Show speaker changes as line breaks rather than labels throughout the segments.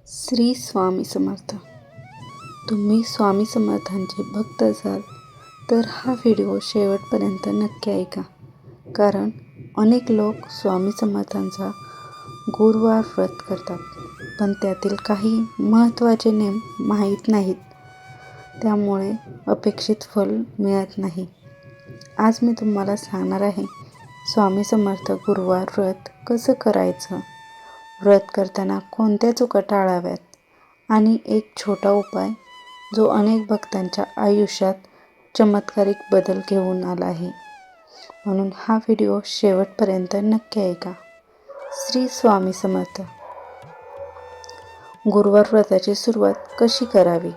श्री स्वामी समर्थ. तुम्ही स्वामी समर्थांचे भक्त असाल तर हा व्हिडिओ शेवटपर्यंत नक्की ऐका. कारण अनेक लोक स्वामी समर्थांचा गुरुवार व्रत करतात, पण त्यातील काही महत्त्वाचे नेम माहीत नाहीत. त्यामुळे अपेक्षित फल मिळत नाही. आज मी तुम्हाला सांगणार आहे स्वामी समर्थ गुरुवार व्रत कसं करायचं, व्रत करताना कोणत्या चुका टाळाव्यात आणि एक छोटा उपाय जो अनेक भक्तांच्या आयुष्यात चमत्कारिक बदल घेऊन आला आहे. म्हणून हा व्हिडिओ शेवटपर्यंत नक्की ऐका. श्री स्वामी समर्थ. गुरुवार व्रताची सुरुवात कशी करावी?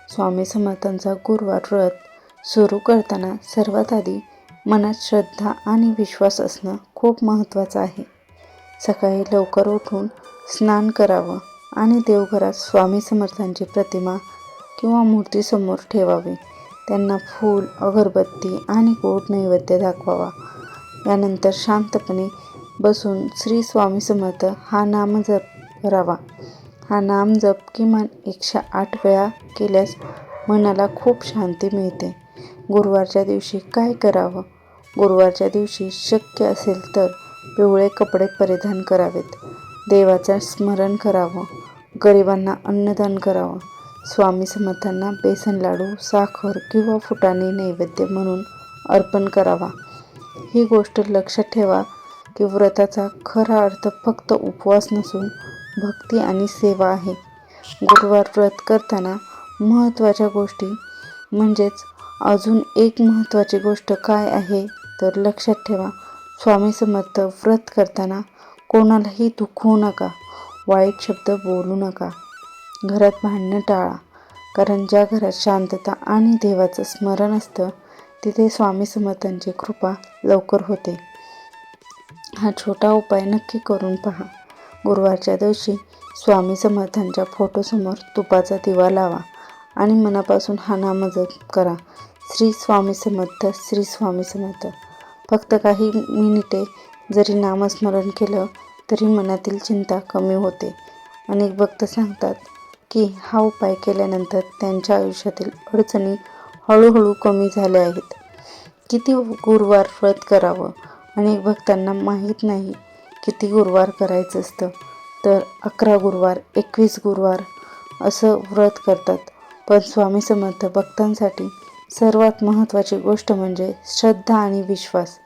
स्वामी समर्थांचा गुरुवार व्रत सुरू करताना सर्वात आधी मनात श्रद्धा आणि विश्वास असणं खूप महत्त्वाचं आहे. सकाळी लवकर उठून स्नान करावं आणि देवघरात स्वामी समर्थांची प्रतिमा किंवा मूर्तीसमोर ठेवावी. त्यांना फूल, अगरबत्ती आणि गोड नैवेद्य दाखवावा. यानंतर शांतपणे बसून श्री स्वामी समर्थ हा नामजप करावा. हा नामजप किमान 108 वेळा केल्यास मनाला खूप शांती मिळते. गुरुवारच्या दिवशी काय करावं? गुरुवारच्या दिवशी शक्य असेल तर पिवळे कपडे परिधान करावेत. देवाचं स्मरण करावं. गरिबांना अन्नदान करावं. स्वामी समर्थांना बेसन लाडू, साखर किंवा फुटाणे नैवेद्य म्हणून अर्पण करावा. ही गोष्ट लक्षात ठेवा की व्रताचा खरा अर्थ फक्त उपवास नसून भक्ती आणि सेवा आहे. गुरुवार व्रत करताना महत्त्वाच्या गोष्टी म्हणजेच अजून एक महत्त्वाची गोष्ट काय आहे तर लक्षात ठेवा, स्वामी समर्थ व्रत करताना कोणालाही दुखवू नका, वाईट शब्द बोलू नका. घरात भांडणं टाळा, कारण ज्या घरात शांतता आणि देवाचं स्मरण असतं तिथे स्वामी समर्थांची कृपा लवकर होते. हा छोटा उपाय नक्की करून पहा. गुरुवारच्या दिवशी स्वामी समर्थांच्या फोटोसमोर तुपाचा दिवा लावा आणि मनापासून हा नामजप करा. श्री स्वामी समर्थ, श्री स्वामी समर्थ. फक्त काही मिनिटे जरी नामस्मरण केलं तरी मनातील चिंता कमी होते. अनेक भक्त सांगतात की हा उपाय केल्यानंतर त्यांच्या आयुष्यातील अडचणी हळूहळू कमी झाल्या आहेत. किती गुरुवार व्रत करावं? अनेक भक्तांना माहीत नाही किती गुरुवार करायचं असतं. तर 11 गुरुवार, 21 गुरुवार असं व्रत करतात. पण स्वामी समर्थ भक्तांसाठी सर्वात महत्त्वाची गोष्ट म्हणजे श्रद्धा आणि विश्वास.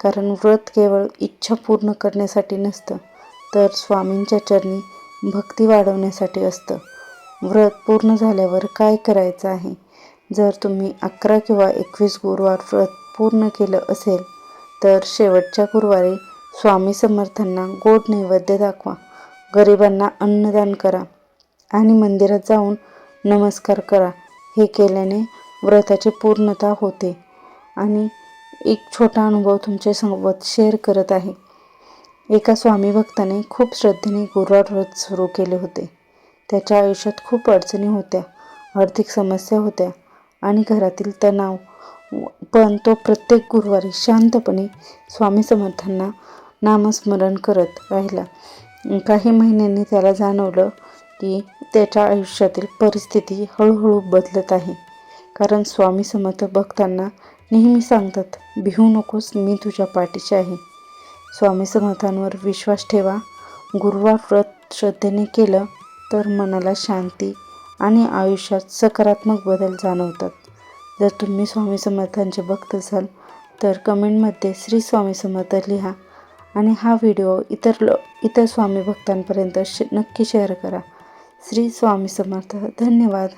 कारण व्रत केवळ इच्छा पूर्ण करण्यासाठी नसतं, तर स्वामींच्या चरणी भक्ती वाढवण्यासाठी असतं. व्रत पूर्ण झाल्यावर काय करायचं आहे? जर तुम्ही 11 किंवा 21 गुरुवार व्रत पूर्ण केलं असेल तर शेवटच्या गुरुवारी स्वामी समर्थांना गोड नैवेद्य दाखवा, गरिबांना अन्नदान करा आणि मंदिरात जाऊन नमस्कार करा. हे केल्याने व्रताची पूर्णता होते. आणि एक छोटा अनुभव तुमच्यासोबत शेअर करत आहे. एका स्वामी भक्ताने खूप श्रद्धेने गुरुवार व्रत सुरू केले होते. त्याच्या आयुष्यात खूप अडचणी होत्या, आर्थिक समस्या होत्या आणि घरातील तणाव. पण तो प्रत्येक गुरुवारी शांतपणे स्वामी समर्थांना नामस्मरण करत राहिला. काही महिन्यांनी त्याला जाणवलं की त्याच्या आयुष्यातील परिस्थिती हळूहळू बदलत आहे. कारण स्वामी समर्थ भक्तांना नेहमी सांगतात, भिवू नकोस, मी तुझ्या पाठीशी आहे. स्वामी समर्थांवर विश्वास ठेवा. गुरुवार व्रत श्रद्धेने केलं तर मनाला शांती आणि आयुष्यात सकारात्मक बदल जाणवतात. जर तुम्ही स्वामी समर्थांचे भक्त असाल तर कमेंटमध्ये श्री स्वामी समर्थ लिहा आणि हा व्हिडिओ इतर स्वामी भक्तांपर्यंत नक्की शेअर करा. श्री स्वामी समर्थ. धन्यवाद.